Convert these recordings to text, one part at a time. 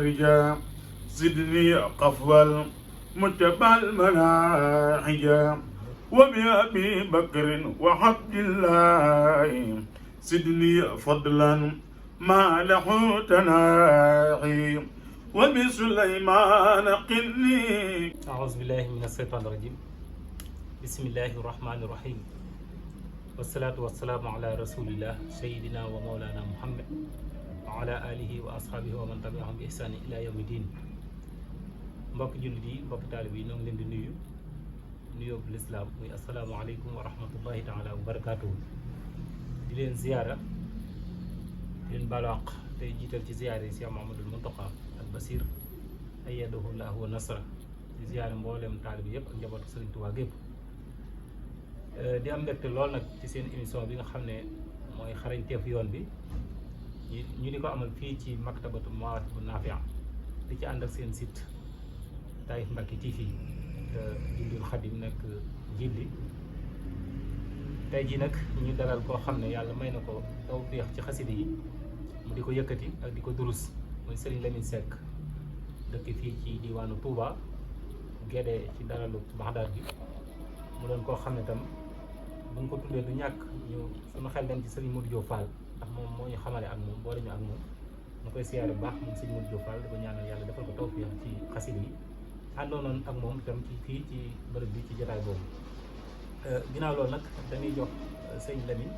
رجا زدني قفوا المتبع المناحجا وبأبي بكر وعبد الله زدني فضلا ما له تناحي وبسليمان قلني. أعوذ بالله من الشيطان الرجيم. بسم الله الرحمن الرحيم. والصلاة والسلام على رسول الله سيدنا ومولانا محمد وعلى آله وأصحابه ومن تبعهم بإحسان إلى يوم الدين. mbokk jullit yi mbokk taalib yi ñoo ngi leen di nuyu nuyoo bu lislaam muy asalaamaaleykum wa rahmatullahi taala wa barakaatuhu. di leen ziyaara di leen baalu àq tey jiital ci ziyaara yi Cheikh Mouhamadoul Mountakha al Basir ayyadahu llaahu wa nasra di ziyaara mboolem taalib yëpp ak njabootu Sëriñ Tuubaa gépp. di am mbégte lool nag ci seen émission bi nga xam ne mooy xarañteef yoon bi ñu di ko amal fii ci maktabatu Mawaahibu Naafi' di ci ànd ak seen site Taif Mbacke TV Jundul Xadim nekk jilli. tey jii nag ñu dalal koo xam ne yàlla may na ko tawfeex ci xasida yi mu di ko yëkkati ak di ko durus muy Serigne Lamine Seck dëkk fii ci diwaanu Touba Guédé ci daralu Baxdaad bi. mu doon koo xam ne tam bu ñu ko tuddee du ñàkk ñu suñu xel dem ci Serigne Modou Diop Fall ndax moom moo ñu xamale ak moom boole ñu ak moom ñu koy siyaare bu baax moom Serigne Modou Diop Fall di ko ñaanal yàlla defal ko tawfeex ci xasida yi. àndoonoon ak moom itam ci fii ci bërëb bi ci jotaay boobu. ginnaaw loolu nag dañuy jox sëñ Lamine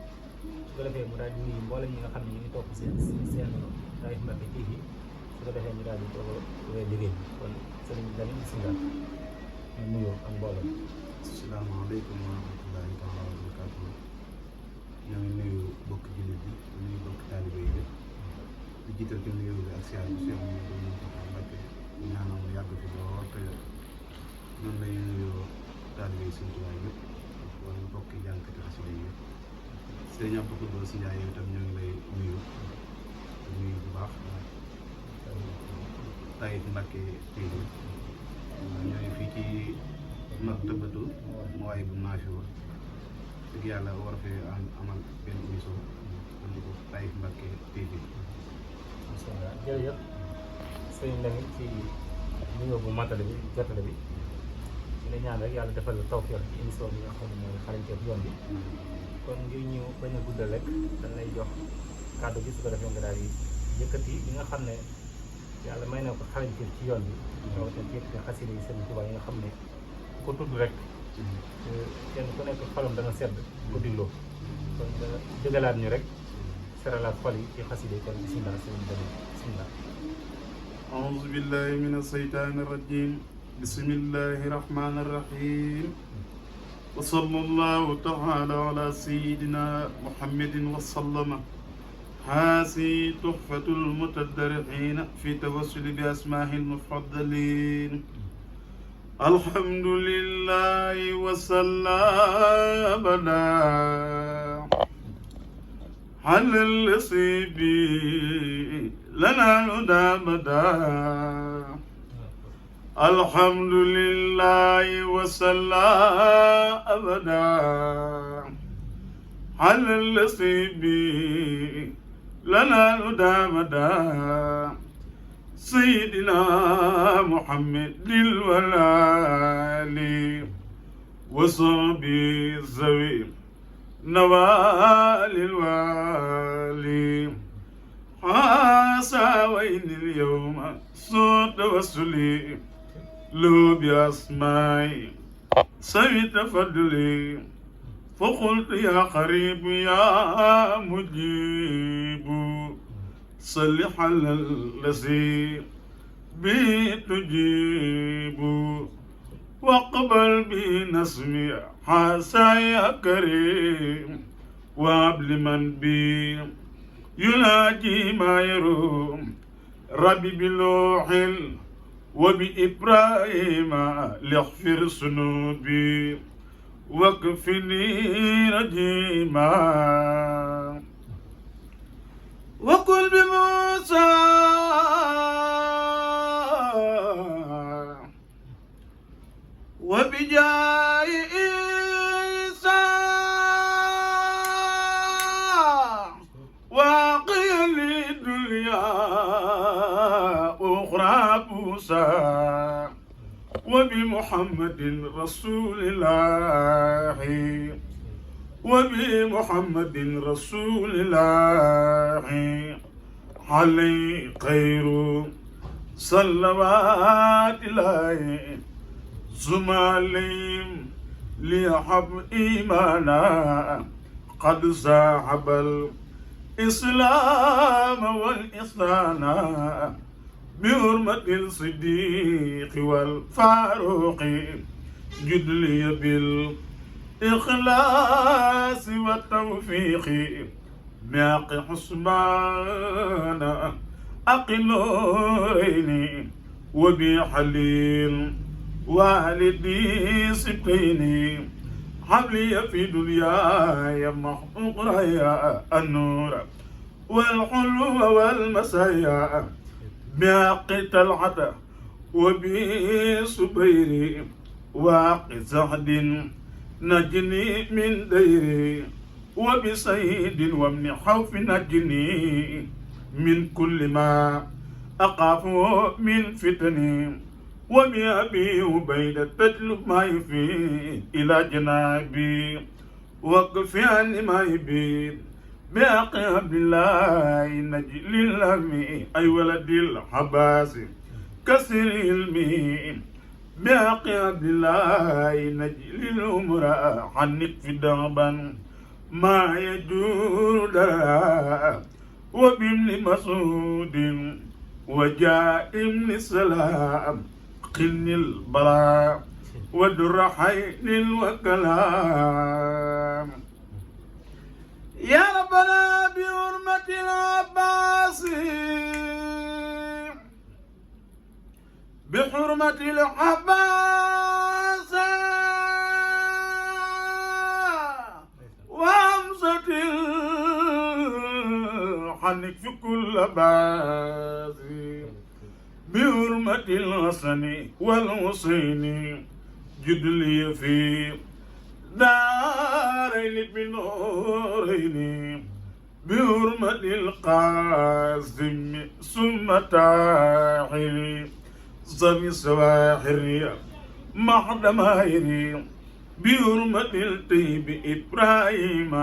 su ko defee mu daal di nuyu mboolem ñi nga xam ne ñu ngi topp seen Taif Mbacke TV su ko defee ñu daal di toog liggéey bi kon sëñ Lamine bisimilah ñu nuyoo ak mboolem. asalaamaaleykum wa rahmatullahi taala wa barakatuh. ñoo ngi nuyu bokk jullit bi nuyu bokk taalibe yi yëpp di jiital ci nuyoo bi ak siyaar bi Cheikh Mouhamadoul Mountakha Mbacké ñaanal mu yàgg fi lool te noonu lay nuyoo taalibe yi Sëriñ Tuubaa yëpp wala bokki jànkati xasida yi yëpp. Sëriñ Abdou Koudous Ndiaye yow itam ñoo ngi lay nuyu bu baax Taif Mbacke TV ñoo ngi fii ci maktabatu Mawaahibu Naafi' dëgg yàlla war fee amal benn émission andi ko Taif Mbacke TV. macha allah jërëjëf sëñ Lamine ci nuyoo bu matale bi jotale bi di la ñaan rek yàlla defal la tawfeex ci émission bi nga xam ne mooy xarañteef yoon bi. kon ngir ñu bañ a guddal rek dañ lay jox kàddu gi su ko defee nga daal di yëkkati li nga xam ne yàlla may na ko xarañteef ci yoon bi. rawatina ci yëkkati xasida yi Sëriñ Tuubaa yi nga xam ne ko tudd rek kenn ku nekk xolam dana sedd ko digloo kon nga dëggalaat ñu rek seralaat xol yi ci xasida yi kon bisimilah sëriñ Lamine bisimilah. أعوذ بالله من الشيطان الرجيم بسم الله الرحمن الرحيم وصلى الله تعالى على سيدنا محمد وسلم. هذه تحفة المتدرعين في توسل بأسماء المفضلين. الحمد لله وصلى أبدا على الذي لنا الهدى بدا. الحمد لله وصلى أبدا على الذي لنا الهدى بدا. سيدنا محمد الولال وصحبه الزوي نوال الوالي. حاسوين اليوم صوت وصلي لو بأسمائي سويت فضلي. فقلت يا قريب يا مجيب صل على الذي به تجيب. واقبل بنسمي حاسا يا كريم وابل من بي يناجي ما يروم. ربي بلوح وبإبراهيم ليغفر ذنوبي واكفني رجيما. وقل بموسى وبجاه عيسى واقي للدنيا الأخرى بوسى وبمحمد رسول الله وبمحمد رسول الله عليه خير صلوات الله ثم عليهم ليحب إيمانا قد صاحب الإسلام والإحسان بحرمة الصديق والفاروق جد لي بالإخلاص والتوفيق معق حسبان أقل نورين وبحليل والدي سبقيني حبلي في دنياي محقوق ريا النور والحلو والمسايا بحق طلعة وبصبيري واق زهد نجني من ديري وبسيد ومن خوف نجني من كل ما أخاف من فتني وبأبي عبيدة تجلب ما يفيد إلى جنابي وقف عني ما يبيد بحق عبد الله نجل الأمي أي ولد الحباس كسر الميم بحق عبد الله نجل الأمراء عنك في دربا ما يجور درا وبابن مسعود وجاء ابن سلام قن البراء ودر حين الوكلام يا ربنا بحرمة العباس بحرمة العباس وهمزة الحنك في كل باس بحرمة الحسن والحسين جد لي في دارين بنورين بحرمة القاسم ثم تاحري زمي سواحري محد ماهري بحرمة الطيب إبراهيم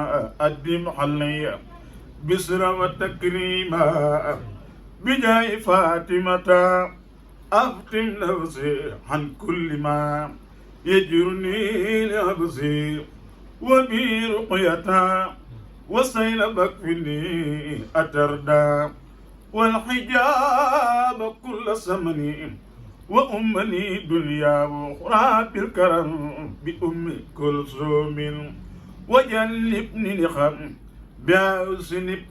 أدم حليا بسر وتكريما بجاي فاطمة أفتم نفسي عن كل ما يجرني لأبصي وبرقية وسيل بكفني أتردى والحجاب كل سمني وأمني دنيا وأخرى بالكرم بأم كلثوم وجنبني لخم بأسنب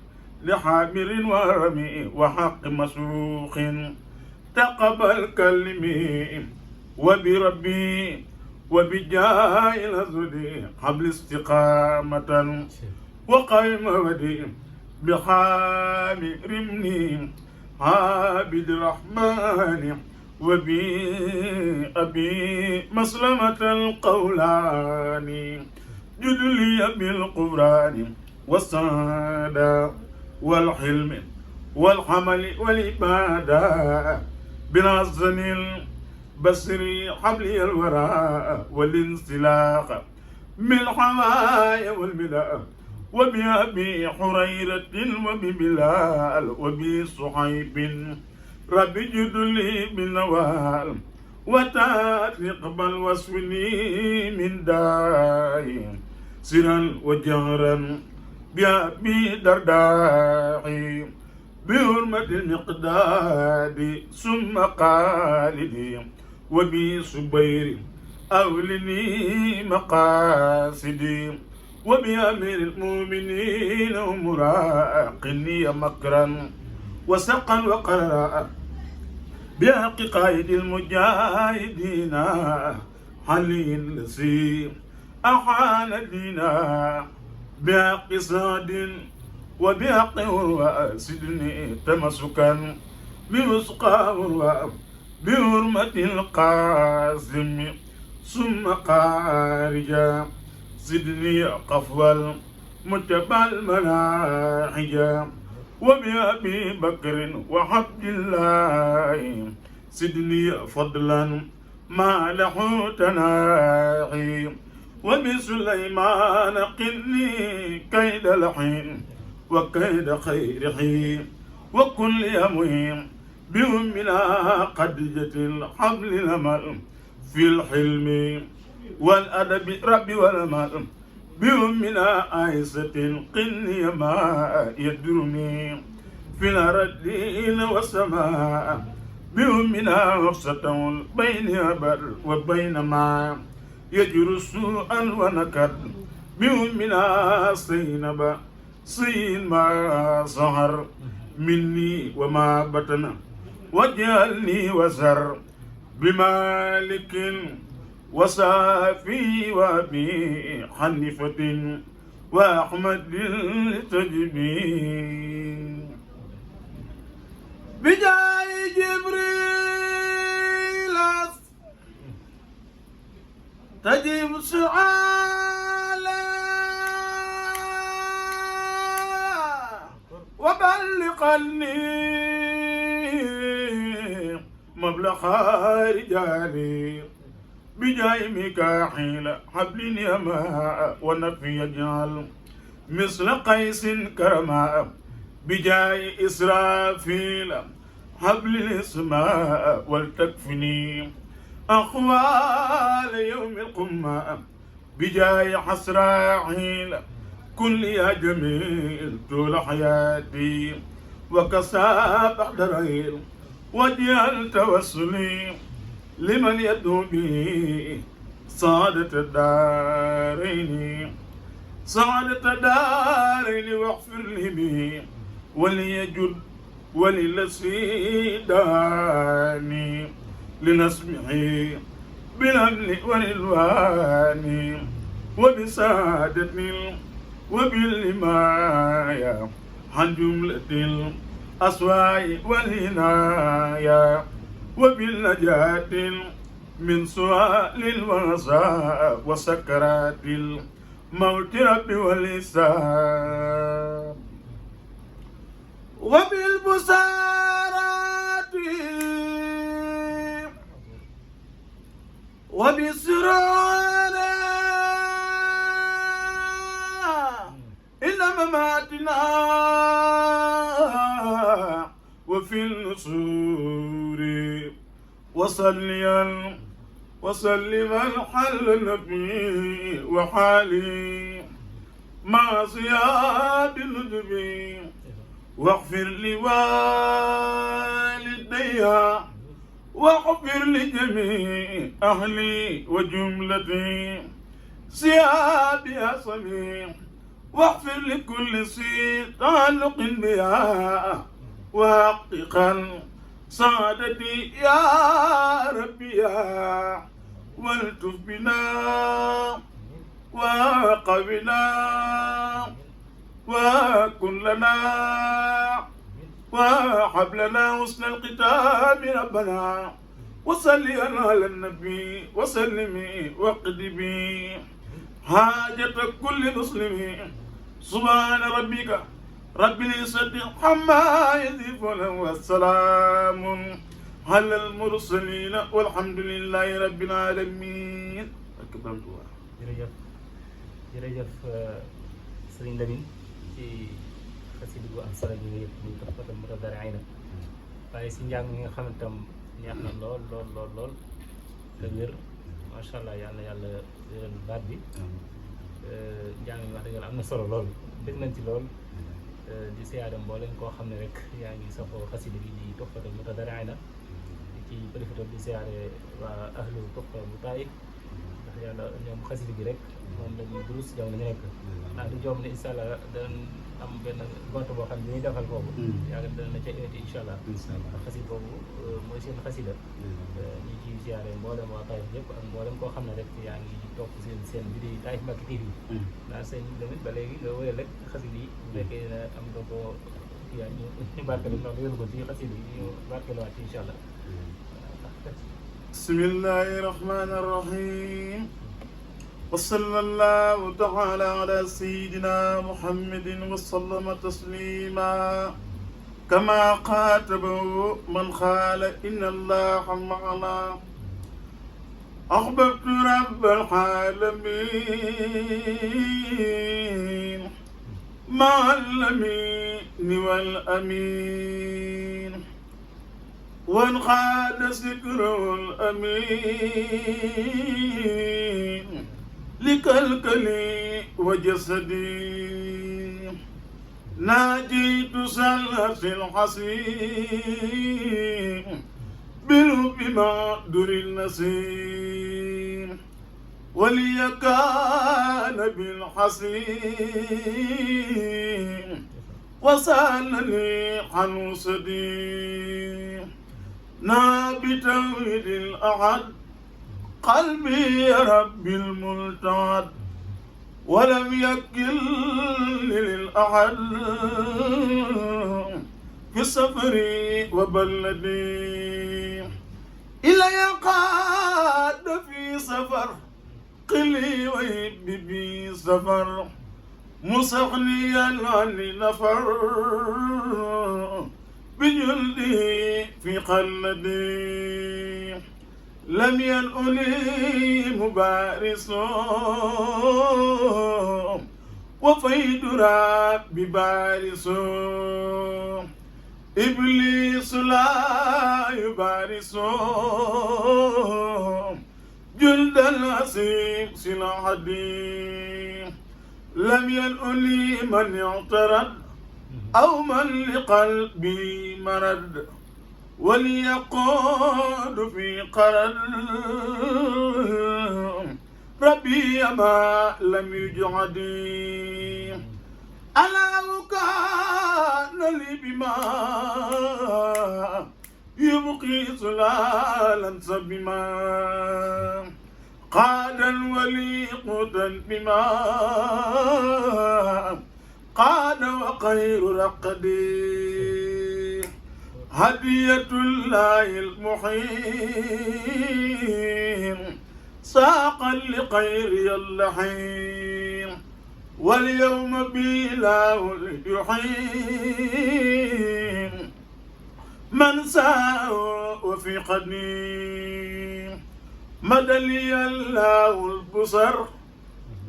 لحامر ورمي وحق مسروق تقبل كلمي وبربي وبجاه الأزل حبل استقامة وقيم ودي بحام رمني عابد الرحمن وبأبي مسلمة القولاني جدلي بالقرآن والسعادة والحلم والحمل والإبادة بالعزم البصري حبلي الوراء والانسلاق من الحوايا والملاء وبأبي حريرة وببلال وبصحيب ربي جدلي بالنوال وتقبل وصفني من داي سرا وجهرا بأبي درداعي بحرمة المقداد ثم قالدي وبصبير أولني مقاصدي وبأمير المؤمنين ومراقني مكرا وسقا وقرا بحق قائد المجاهدين حلي الذي أحال دينا بحق سعد وبحق عروة سدني تمسكا بوسقى عروة بحرمة القاسم ثم خارجا سدني قفوا متبع المناحجا وبأبي بكر وعبد الله سدني فضلا ما له تناحي وبسليمان قني كيد الحين وكيد خيره وكل يمين بأمنا قدجة الحبل الأمل في الحلم والأدب ربي والأمل بأمنا عيسة قني ما يدرني في الأرضين والسماء بأمنا وفسة بين أبر وبين ما يجر سوءا ونكر بأمنا سينب سين ما ظهر مني وما بطن وجعلني وزر بمالك وصافي وابي حنيفة وأحمد التجبين بجاي جبريل تجيب سؤالا وبلغني مبلغ رجالي بجاي ميكاحيل حبل يما ونفي يجعل مثل قيس كرما بجاي إسرافيل حبل الإسماء ولتكفني أخوال يوم القمة بجاي حسراعيل كل يا جميل طول حياتي وكساب دريل وجعل توسلي لمن يدعو به سعادة الدارين سعادة الدارين واغفر لي به وليجد وللسيداني لنسمعه بالأمن والإلوان وبسعادة وبالحماية عن جملة الأسواء والعناية وبالنجاة من سؤال الوصاء وسكرات الموت رب والإسان وبالبصارات وبالسرور إلى مماتنا وفي النصور وصليا وسلما حل النبي وحالي مع زياد النجبي واغفر لوالدي واغفر لجميع أهلي وجملتي زياد يا صميم واغفر لكل سي تعلق بها واحققا سعادتي يا ربي يا والتف بنا وقبنا وكن لنا وهب لنا حسن الختام ربنا وصلي على النبي وسلمي واقضي حاجة كل مسلم سبحان ربك رب العزة عما يصفون والسلام على المرسلين والحمد لله رب العالمين. jërëjëf jërëjëf Sëriñ Lamine ci xasida bu am solo ñu yëpp ñu tax ko mu dara ay na waaye si njàng mi nga xam ne tam neex na lool lool lool lool te wér macha allah yàlla yàlla wéral baat bi njàng mi wax dëgg yàlla am na solo lool dégg nañ ci lool di siyaare mboolem koo xam ne rek yaa ngi safoo xasida bi di Tuhfatu Mutadarri'ina di ci profité di siyaare waa ahlu Tuhfa bu Taif ndax yàlla ñoom xasida gi rek moom la ñuy durus jamono ñu nekk ndax di joom ne incha allah danañ am benn gont boo xam ne dañuy defal foofu yàlla dana na ca invité incha allah ndax xasida boobu mooy seen xasida ñu ciy siyaare mboolem waa Taif yëpp ak mboolem koo xam ne rek yaa ngi topp seen bi di Taif Mbacké TV ndax seen tamit ba léegi nga wéyal rek xasida yi bu fekkee ne am nga ko yaa ñu barkelu ndax wéyal ko ci xasida yi ñu barkeluwaat ci incha allah. bismillahi rahmani rahim wa sallallahu taala ala sayidina muhammadin wa sallama taslima كما خاطبه من قال إن الله معنا أحببت رب العالمين مع الأمين والأمين وانقاد ذكره الأمين لكلكلي وجسدي ناجيت سلس الحسين بالحب مع در النسيم ولي كان بالحسين وسألني عن صديق بتوحيد الأحد قلبي يا رب الملتعد ولم يكل للأحد في سفري وبلدي إلى قاد في سفر قلي ويب بي سفر مصغنيا عني نفر بجلدي في قلدي لم ينؤلي مبارس وفيد ربي بارس إبليس لا يبارس جلد الأسيب سلاحدي لم ينؤلي من اعترض أو من لقلبي مرد وليقود في قرد ربي ما لم يجعدي ألا كان لي بما يبقي سلالا سبما قادا وليقودا بما قاد وخير رقدي هدية الله المحيم ساقا لخير اللحيم واليوم بلا يحيم من ساء وفي قديم مدى لي الله البصر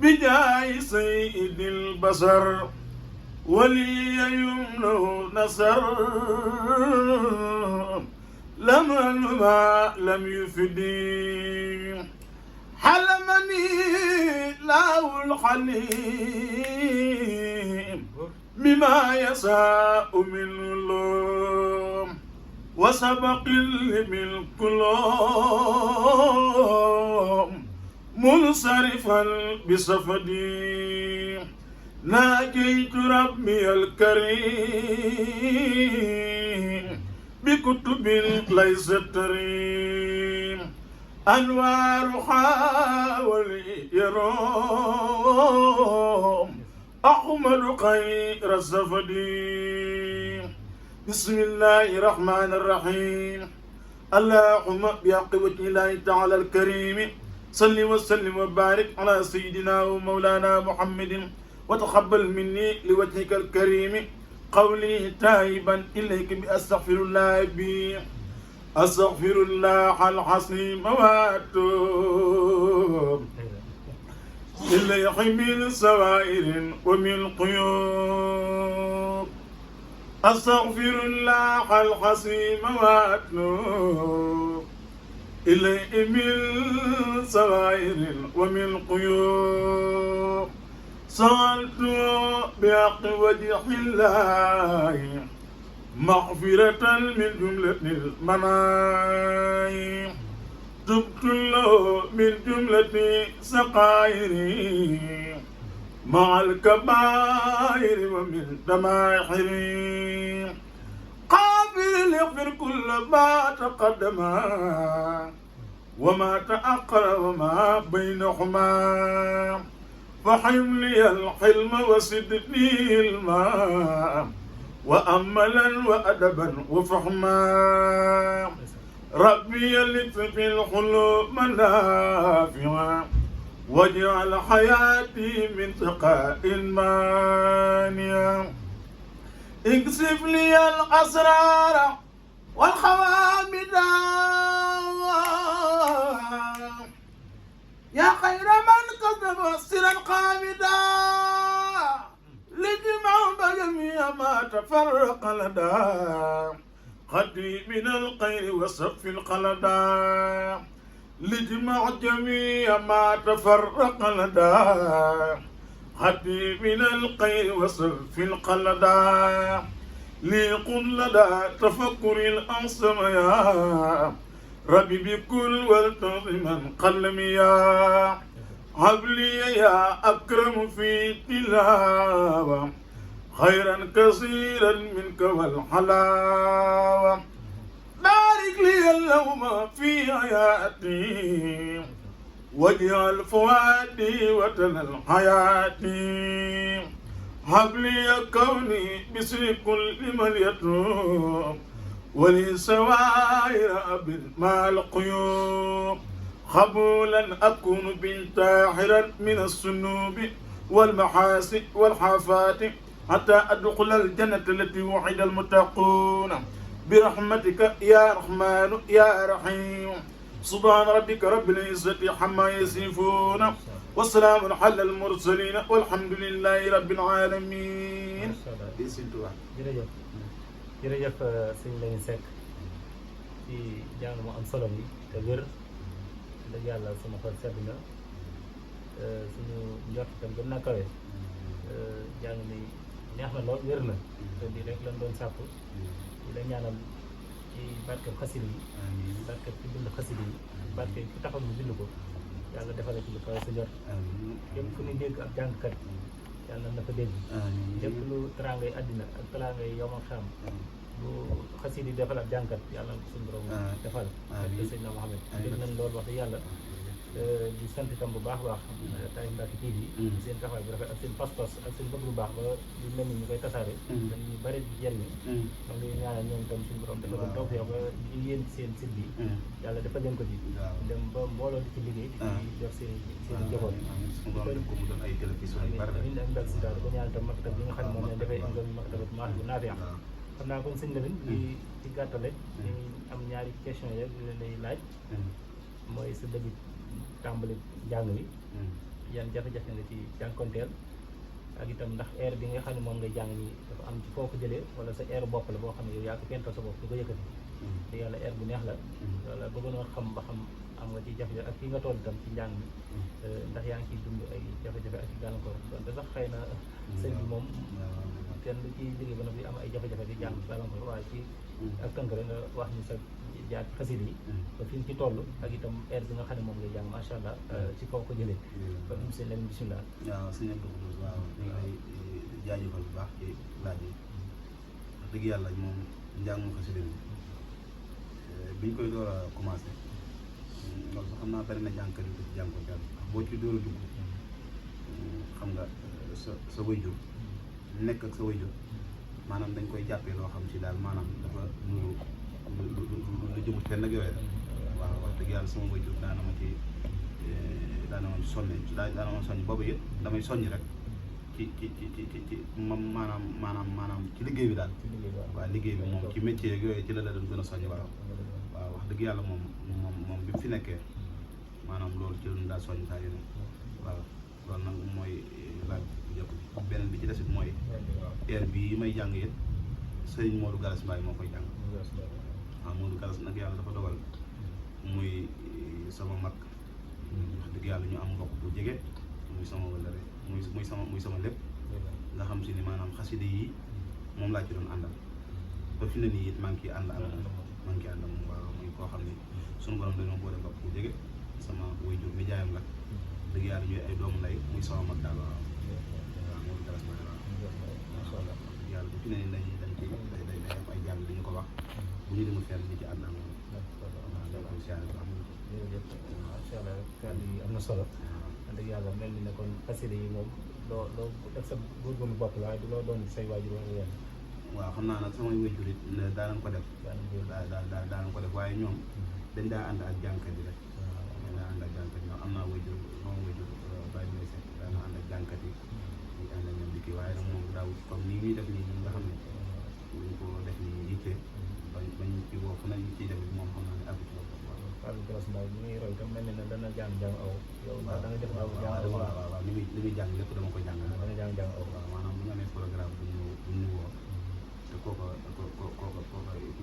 بجاه سيد البصر ولي يمنه نصر ما لم يفدي حلمني له الحليم بما يساء من اللوم وسبق من كلهم منصرفا بصفدي ناجيت ربي الكريم بكتب ليست تريم أنوار حاول يروم أحمد خير الزفدي بسم الله الرحمن الرحيم اللهم بحق وجه الله تعالى الكريم صل وسلم وبارك على سيدنا ومولانا محمد وتقبل مني لوجهك الكريم قولي تائبا إليك بأستغفر الله بي أستغفر الله العظيم وأتوب إليه من سوائر ومن قيوب أستغفر الله العظيم وأتوب إليه من سوائر ومن قيوب سألت بحق وجه الله مغفرة من جملة المنايا تبت له من جملة سقائري مع الكبائر ومن دمائري قابل ليغفر كل ما تقدم وما تأخر وما بينهما فحملي الحلم وسدني الماء وأملا وأدبا وفهما ربي يلف في القلوب منافعا واجعل حياتي من سقاء مانيا اكشف لي الأسرار والخوامد يا خير من كذب سرا قامدا لجمع بجميع ما تفرق لدى خدي من القير وصف القلدا لجمع جميع ما تفرق لدى خدي من القير وصف القلدا ليقل لدى تفكر الأنصم يا ربي بكل والتظما قلمي يا هبلي يا أكرم في تلاوة خيرا كثيرا منك والحلاوة بارك لي اللوم في حياتي واجعل فؤادي وطن الحياة هب لي كوني بسر كل من يتوب ولي سوائر أب مع القيوم قبولا أكون بنتاحرا من السنوب والمحاسن والحافات حتى أدخل الجنة التي وعد المتقون برحمتك يا رحمن يا رحيم سبحان ربك رب العزة عما يصفون والسلام على المرسلين والحمد لله رب العالمين. jërëjëf jërëjëf sëñ Lamine Seck ci jàng mu am solo bi te wér dëgg yàlla sama xol sedd na suñu njort tam gën naa kawe jàng mi neex na lool wér na te lii rek lañ doon sàkku di la ñaanal ci barkeb xasida yi barkeb ci bind xasida yi barkeb ci taxaw mu bind ko yàlla defal ci lu kawe sa njort yëpp fu ñu dégg ak jàngkat yàlla na fa dégg lépp lu teraangay àddina ak teraangay yomal xam bu xasida yi defal ak jàngkat yàlla na suñu borom defal ak sëñ na Mouhamed dégg nañ loolu wax dëgg yàlla di sant itam bu baax a baax Taif Mbacke TV seen taxawaay bu rafet ak seen pas-pas ak seen bëgg lu baax ba lu mel ni ñu koy tasaare dañuy bëri di jëriñu ma ngi ñaanal ñoom itam suñu borom dafa doon tawfeex ba yéen seen site bi yàlla dafa leen ko ci dem ba mbooloo di ci liggéey di jox seen seen njaboot amiin ak mbag si daal di ko ñaanal itam maktab bi nga xam ne moom lañ defee ngam maktabat maax bu naafeex xam naa kon sëñ Lamine di ci gàttal rek dañuy am ñaari question rek leen lay laaj mooy sa début tàmbali jàng mi yan jafe-jafe nga ci jànkonteel ak itam ndax air bi nga xam ne moom ngay jàng nii dafa am ci foo ko jëlee wala sa air bopp la boo xam ne yow yaa ko pental sa bopp di ko yëkkati te yàlla air bu neex la wala bëggoon a xam ba xam am nga ci jafe-jafe ak fii nga toll itam ci njàng mi ndax yaa ngi ciy dund ay jafe-jafe ak ci gàllankoor donte sax xëy na sëñ bi moom kenn lu ci liggéey ba na bi am ay jafe-jafe di jàng gàllankoor waaye ci ak tënk rek nga wax ni sa jaar ci xasida yi ba fi ñu ci toll ak itam air bi nga xam ne moom ngay jàng macha allah ci kaw ko jëlee kon monsieur Lamine bisimilah. waaw sëñ Abdou waaw ñu ngi lay jaajëfal bu baax ci laaj yi wax dëgg yàlla moom njàng mu xasida bi biñ koy door a commencé loolu sax xam naa bari na jàngkat yu ci jàng ko jàng boo ci door a dugg xam nga sa waajur nekk ak sa waajur maanaam dañ koy jàppee loo xam si daal maanaam dafa nuru lu jëmut fenn ak yooyu waaw wax dëgg yàlla sama waajur daana ma ci daana ma soññ boobu it damay soññ rek ci maanaam ci liggéey bi daal waaw liggéey bi moom ci métier ak yooyu ci la doon gën a soññ waaw wax dëgg yàlla moom bi mu fi nekkee maanaam loolu ci lañu daal soññ saa yu ne waaw loolu nag mooy laaj bu njëkk bi beneen bi ci desit mooy air bi may jàng it sëriñ Modou Galas Mbaye moo koy jàng waaw Modou Galas nag yàlla dafa dogal muy sama mag wax dëgg yàlla ñu am mbokk bu jege muy sama wëllëre muy sama lépp nga xam si ni maanaam xaside yi moom laa ci doon àndal ba fi ne nii it maa ngi ciy ànd ak moom waaw muy koo xam ni suñu borom dañoo boole mbokk bu jege sama waajur mi jaayam la dëgg yàlla ñuy ay doomu lay muy sama mag daal waaw Modou Galas Mbaye waaw macha allah yàlla bu fi ne nii dañ ci day am ay jàng di ñu ko wax bu ñu demul fenn ñu ci ànd ak moom macha allah kàddu yi am na solo wax dëgg yàlla mel ni ne kon xasida yi moom loo def sa góorgóorlu bopp la waaye du loo doon say waajur wala yenn waaw xam naa nag samay waajur it daanañ ko def daanañ ko def waaye ñoom dañ daa ànd ak jàngkat yi rek dañ daa ànd ak jàngkat yi ñoom am naa waajur moom waajur bàyyi may seet daana ànd ak jàngkat yi ñu ànd ak ñoom di kii waaye nag moom daaw comme nii muy def nii nga xam ne dañ ko def ni yitte bañ ci woo fu nañ ciy demit moom xam naa ne àggu ci loolu Fallou Galass Mbaye mi ngi roy tam mel ni ne dana jàng aw yow da nga def aw jàng aw waaw li muy jàng lépp dama ko jàng dana jàng aw waaw maanaam bu ñu amee programme bu ñu woo te kooka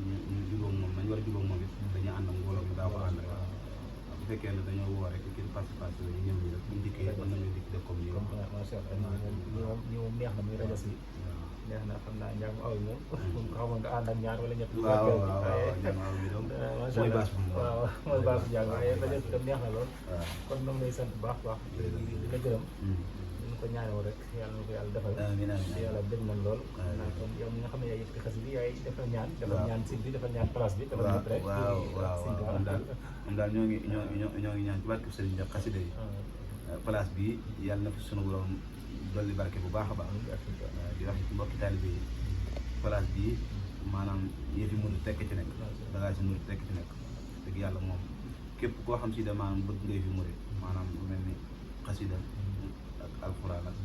ñu jubóog moom nañ war a jubóog moom it dañuy ànd ak mbooloo mi daa ko ànd rek bu fekkee ne dañoo woo rek kii participation yi ñëw ñi rek buñ dikkee mën nañoo dikk def comme nii macha Allah ñi moom neex na muy rajo si neex na xam naa njàng aw moom xaw ma nga ànd ak ñaar wala ñett waaw njàng aw bi doom mooy baas bu waaw mooy baas bu njàng waaye rajo si tam neex na lool kon ñoom lay sant bu baax baax di la gërëm ñu ko ñaanoo rek yàlla na ko yàlla defal yàlla dégg nañ lool naa kon yow mi nga xam ne yaay yëkkati xas bi yaay defal ñaan sëñ bi defal ñaan place bi defal ñëpp rek waaw moom daal ñoo ngi ñaan ci barke sëriñ bi xasida yi place bi yàlla na fi sunu borom dolli barke bu baax a baax di wax ci mbokki taalibe yi place bi maanaam yëfi murid tekk ci nekk bagage si murid tekk ci nekk dëgg yàlla moom képp koo xam si de maanaam bëgg ngay fi murid maanaam lu mel ni xasida ak alxuraan ak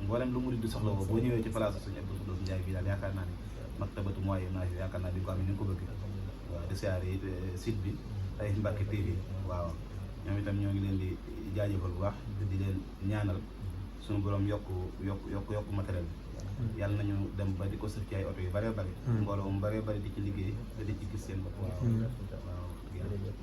mboolem lu murid di soxla woo boo ñëwee ci place Sëñ Abdou Khoudoss Ndiaye bi daal yaakaar naa ne maktabatu mooy naaj yaakaar naa di ko am ni nga ko bëgg waaw di siyaare it site bi Taif Mbacke TV waaw ñoom itam ñoo ngi leen di jaajëfal bu baax di leen ñaanal suñu borom yokk matériel bi yàlla nañu dem ba di ko sëf ci ay oto yu bëree bëri mbooloo mu bëree bëri di ci liggéey te di ci gis seen bopp waaw jërëjëf